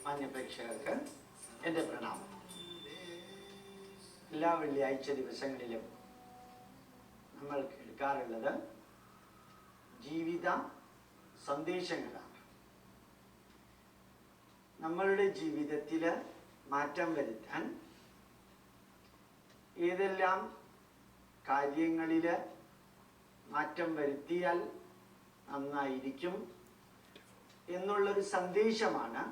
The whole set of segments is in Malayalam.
മാന്യപ്രേക്ഷകർക്ക് എൻ്റെ പ്രണാമം. എല്ലാ വെള്ളിയാഴ്ച ദിവസങ്ങളിലും നമ്മൾ കേൾക്കാറുള്ളത് ജീവിത സന്ദേശങ്ങളാണ്. നമ്മളുടെ ജീവിതത്തിൽ മാറ്റം വരുത്താൻ ഏതെല്ലാം കാര്യങ്ങളിൽ മാറ്റം വരുത്തിയാൽ നന്നായിരിക്കും എന്നുള്ളൊരു സന്ദേശമാണ്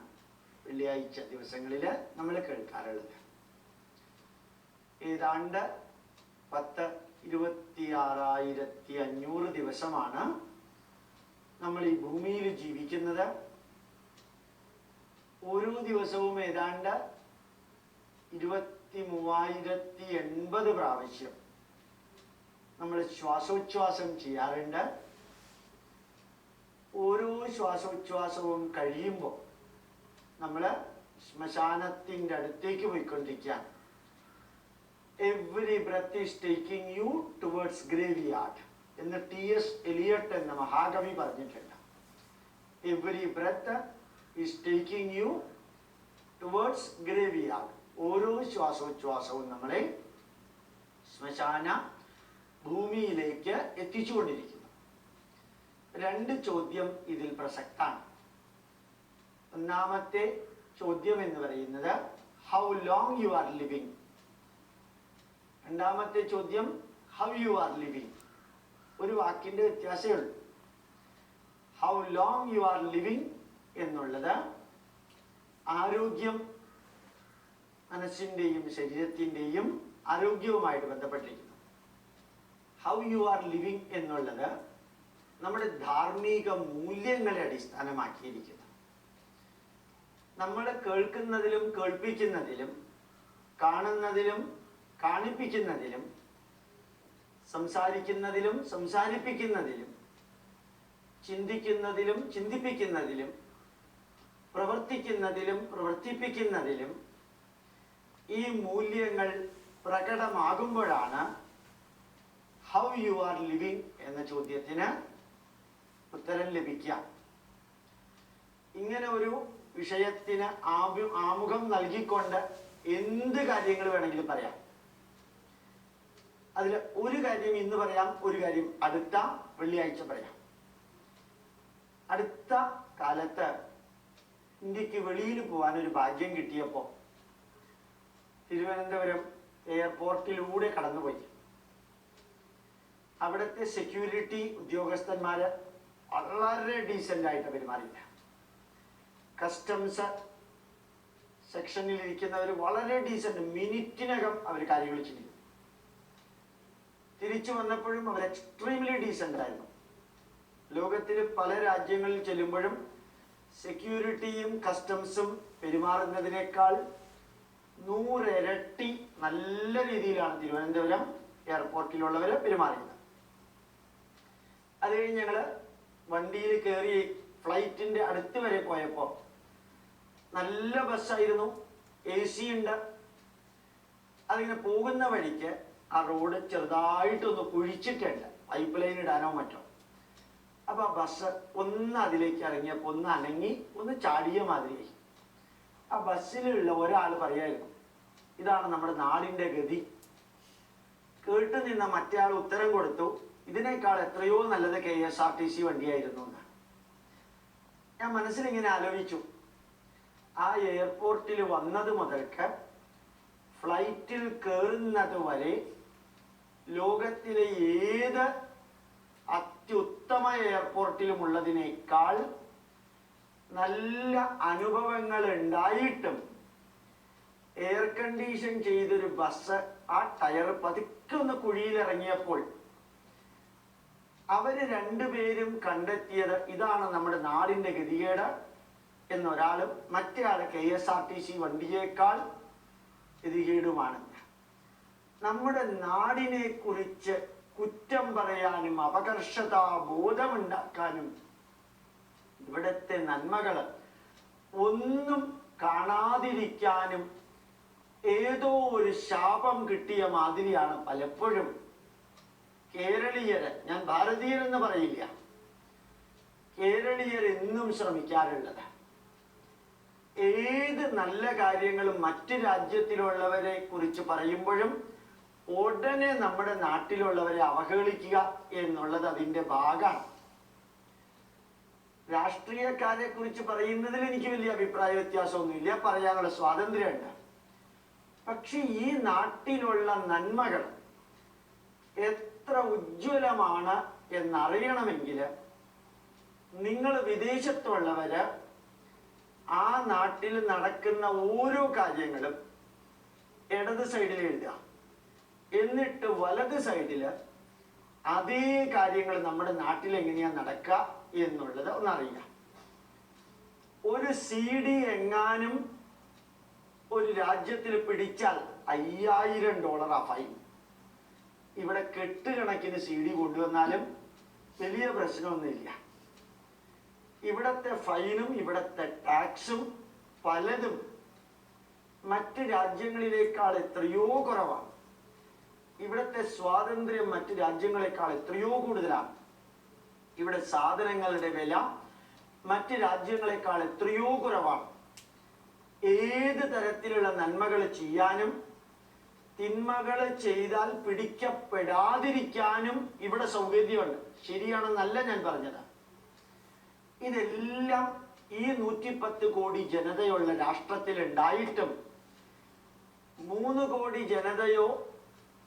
വെള്ളിയാഴ്ച ദിവസങ്ങളിൽ നമ്മൾ കേൾക്കാറുള്ളത്. ഏതാണ്ട് 26,500 ദിവസമാണ് നമ്മൾ ഈ ഭൂമിയിൽ ജീവിക്കുന്നത്. ഓരോ ദിവസവും ഏതാണ്ട് 23,080 പ്രാവശ്യം നമ്മൾ ശ്വാസോച്ഛ്വാസം ചെയ്യാറുണ്ട്. ഓരോ ശ്വാസോച്ഛ്വാസവും കഴിയുമ്പോൾ നമ്മൾ ശ്മശാനത്തിൻ്റെ അടുത്തേക്ക് പോയിക്കൊണ്ടിരിക്കുകയാണ്. Every breath is taking U towards graveyard എന്ന് T.S. എലിയട്ട് എന്ന മഹാകവി പറഞ്ഞിട്ടുണ്ട്. Every breath is taking U towards graveyard. ഓരോ ശ്വാസോച്ഛ്വാസവും നമ്മളെ ശ്മശാന ഭൂമിയിലേക്ക് എത്തിച്ചുകൊണ്ടിരിക്കുന്നു. 2 ചോദ്യം ഇതിൽ പ്രസക്താണ്. ഒന്നാമത്തെ ചോദ്യം എന്ന് പറയുന്നത് how long you are living. രണ്ടാമത്തെ ചോദ്യം ഹൗ യു ആർ ലിവിങ്. ഒരു വാക്കിന്റെ വ്യത്യാസമേ ഉള്ളൂ. How long you are living എന്നുള്ളത് ആരോഗ്യം, മനസ്സിൻ്റെയും ശരീരത്തിൻ്റെയും ആരോഗ്യവുമായിട്ട് ബന്ധപ്പെട്ടിരിക്കുന്നു. ഹൗ യു ആർ ലിവിങ് എന്നുള്ളത് നമ്മുടെ ധാർമ്മിക മൂല്യങ്ങളെ അടിസ്ഥാനമാക്കിയിരിക്കുന്നു. നമ്മൾ കേൾക്കുന്നതിലും കേൾപ്പിക്കുന്നതിലും കാണുന്നതിലും കാണിപ്പിക്കുന്നതിലും സംസാരിക്കുന്നതിലും സംസാരിപ്പിക്കുന്നതിലും ചിന്തിക്കുന്നതിലും ചിന്തിപ്പിക്കുന്നതിലും പ്രവർത്തിക്കുന്നതിലും പ്രവർത്തിപ്പിക്കുന്നതിലും ഈ മൂല്യങ്ങൾ പ്രകടമാകുമ്പോഴാണ് ഹൗ യു ആർ ലിവിങ് എന്ന ചോദ്യത്തിന് ഉത്തരം ലഭിക്കുക. ഇങ്ങനെ ഒരു വിഷയത്തിന് ആമുഖം നൽകിക്കൊണ്ട് എന്ത് കാര്യങ്ങൾ വേണമെങ്കിലും പറയാം. അതിൽ ഒരു കാര്യം ഇന്ന് പറയാം, ഒരു കാര്യം അടുത്ത വെള്ളിയാഴ്ച പറയാം. അടുത്ത കാലത്ത് ഇന്ത്യക്ക് വെളിയിൽ പോകാൻ ഒരു ഭാഗ്യം കിട്ടിയപ്പോൾ തിരുവനന്തപുരം എയർപോർട്ടിലൂടെ കടന്നുപോയി. അവിടുത്തെ സെക്യൂരിറ്റി ഉദ്യോഗസ്ഥന്മാര് വളരെ ഡീസൻ്റ് ആയിട്ട് പെരുമാറിയില്ല. കസ്റ്റംസ് സെക്ഷനിൽ ഇരിക്കുന്നവർ വളരെ ഡീസൻ്റ്, മിനിറ്റിനകം അവർ കാര്യങ്ങൾ ചെയ്തു. തിരിച്ചു വന്നപ്പോഴും അവർ എക്സ്ട്രീംലി ഡീസൻ്റ് ആയിരുന്നു. ലോകത്തിൽ പല രാജ്യങ്ങളിൽ ചെല്ലുമ്പോഴും സെക്യൂരിറ്റിയും കസ്റ്റംസും പെരുമാറുന്നതിനേക്കാൾ 100 ഇരട്ടി നല്ല രീതിയിലാണ് തിരുവനന്തപുരം എയർപോർട്ടിലുള്ളവർ പെരുമാറിയത്. അത് കഴിഞ്ഞ് ഞങ്ങൾ വണ്ടിയിൽ കയറി ഫ്ലൈറ്റിൻ്റെ അടുത്ത് വരെ പോയപ്പോൾ നല്ല ബസ്സായിരുന്നു, AC ഉണ്ട്. അതിങ്ങനെ പോകുന്ന വഴിക്ക് ആ റോഡ് ചെറുതായിട്ടൊന്ന് കുഴിച്ചിട്ടുണ്ട്, പൈപ്പ് ലൈൻ ഇടാനോ മറ്റോ. അപ്പോൾ ആ ബസ് ഒന്ന് അതിലേക്ക് ഇറങ്ങിയപ്പോൾ ഒന്ന് അനങ്ങി ഒന്ന് ചാടിയ മാതിരിയായി. ആ ബസ്സിലുള്ള ഒരാൾ പറയായിരുന്നു, ഇതാണ് നമ്മുടെ നാടിൻ്റെ ഗതി. കേട്ടു നിന്ന മറ്റേ ആൾ ഉത്തരം കൊടുത്തു, ഇതിനേക്കാൾ എത്രയോ നല്ലത് KSRTC വണ്ടിയായിരുന്നു എന്ന്. ഞാൻ മനസ്സിലിങ്ങനെ ആലോചിച്ചു, ആ എയർപോർട്ടിൽ വന്നത് മുതൽക്ക് ഫ്ലൈറ്റിൽ കയറുന്നത് വരെ ലോകത്തിലെ ഏത് അത്യുത്തമ എയർപോർട്ടിലുമുള്ളതിനേക്കാൾ നല്ല അനുഭവങ്ങൾ ഉണ്ടായിട്ടും എയർ കണ്ടീഷൻ ചെയ്തൊരു ബസ് ആ ടയർ പതുക്കെ ഒന്ന് കുഴിയിലിറങ്ങിയപ്പോൾ അവര് രണ്ടുപേരും കണ്ടെത്തിയത് ഇതാണ് നമ്മുടെ നാടിൻ്റെ ഗതികേട് എന്നൊരാളും മറ്റേ ആള് KSRTC വണ്ടിയേക്കാൾ ഗതികേടുമാണെന്ന്. നമ്മുടെ നാടിനെ കുറിച്ച് കുറ്റം പറയാനും അപകർഷതാ ബോധമുണ്ടാക്കാനും ഇവിടുത്തെ നന്മകൾ ഒന്നും കാണാതിരിക്കാനും ഏതോ ഒരു ശാപം കിട്ടിയ മാതിരിയാണ് പലപ്പോഴും കേരളീയര്, ഞാൻ ഭാരതീയരെന്ന് പറയില്ല, കേരളീയർ എന്നും ശ്രമിക്കാറുള്ളത്. ഏത് നല്ല കാര്യങ്ങളും മറ്റ് രാജ്യത്തിലുള്ളവരെ കുറിച്ച് പറയുമ്പോഴും ഉടനെ നമ്മുടെ നാട്ടിലുള്ളവരെ അവഹേളിക്കുക എന്നുള്ളത് അതിൻ്റെ ഭാഗമാണ്. രാഷ്ട്രീയക്കാരെ കുറിച്ച് പറയുന്നതിൽ എനിക്ക് വലിയ അഭിപ്രായ വ്യത്യാസമൊന്നുമില്ല, പറയാനുള്ള സ്വാതന്ത്ര്യമുണ്ട്. പക്ഷെ ഈ നാട്ടിലുള്ള നന്മകൾ എത്ര ഉജ്ജ്വലമാണ് എന്നറിയണമെങ്കിൽ നിങ്ങൾ വിദേശത്തുള്ളവര് ആ നാട്ടിൽ നടക്കുന്ന ഓരോ കാര്യങ്ങളും ഇടത് സൈഡിൽ എഴുതുക, എന്നിട്ട് വലത് സൈഡില് അതേ കാര്യങ്ങൾ നമ്മുടെ നാട്ടിൽ എങ്ങനെയാ നടക്കുക എന്നുള്ളത് ഒന്നറിയുക. ഒരു CD എങ്ങാനും ഒരു രാജ്യത്തിൽ പിടിച്ചാൽ $5000 ഫൈൻ. ഇവിടെ കെട്ടുകണക്കിന് CD കൊണ്ടുവന്നാലും വലിയ പ്രശ്നമൊന്നുമില്ല. ഇവിടത്തെ ഫൈനും ഇവിടത്തെ ടാക്സും പലതും മറ്റ് രാജ്യങ്ങളിലേക്കാൾ എത്രയോ കുറവാണ്. ഇവിടത്തെ സ്വാതന്ത്ര്യം മറ്റ് രാജ്യങ്ങളെക്കാൾ എത്രയോ കൂടുതലാണ്. ഇവിടെ സാധനങ്ങളുടെ വില മറ്റ് രാജ്യങ്ങളെക്കാൾ എത്രയോ കുറവാണ്. ഏത് തരത്തിലുള്ള നന്മകൾ ചെയ്യാനും തിന്മകൾ ചെയ്താൽ പിടിക്കപ്പെടാതിരിക്കാനും ഇവിടെ സൗകര്യമുണ്ട്. ശരിയാണെന്നല്ല ഞാൻ പറഞ്ഞത്. ഇതെല്ലാം ഈ 110 കോടി ജനതയുള്ള രാഷ്ട്രത്തിൽ ഉണ്ടായിട്ടും 3 കോടി ജനതയോ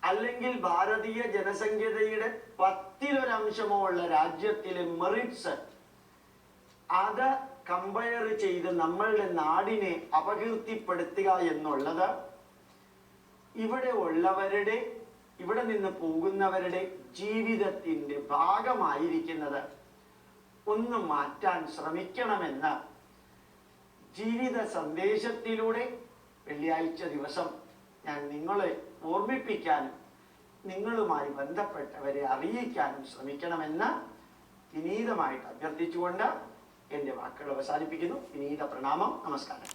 അല്ലെങ്കിൽ ഭാരതീയ ജനസംഖ്യയുടെ 10% ഉള്ള രാജ്യത്തിലെ മെറിറ്റ്സ് അത് കമ്പയർ ചെയ്ത് നമ്മളുടെ നാടിനെ അപകീർത്തിപ്പെടുത്തുക എന്നുള്ളത് ഇവിടെ ഉള്ളവരുടെ, ഇവിടെ നിന്ന് പോകുന്നവരുടെ ജീവിതത്തിൻ്റെ ഭാഗമായിരിക്കുന്നത് ഒന്ന് മാറ്റാൻ ശ്രമിക്കണമെന്ന് ജീവിത സന്ദേശത്തിലൂടെ വെള്ളിയാഴ്ച ദിവസം ഞാൻ നിങ്ങളെ ഓർമ്മിപ്പിക്കാനും നിങ്ങളുമായി ബന്ധപ്പെട്ടവരെ അറിയിക്കാനും ശ്രമിക്കണമെന്ന് വിനീതമായിട്ട് അഭ്യർത്ഥിച്ചുകൊണ്ട് എൻ്റെ വാക്കുകൾ അവസാനിപ്പിക്കുന്നു. വിനീത പ്രണാമം. നമസ്കാരം.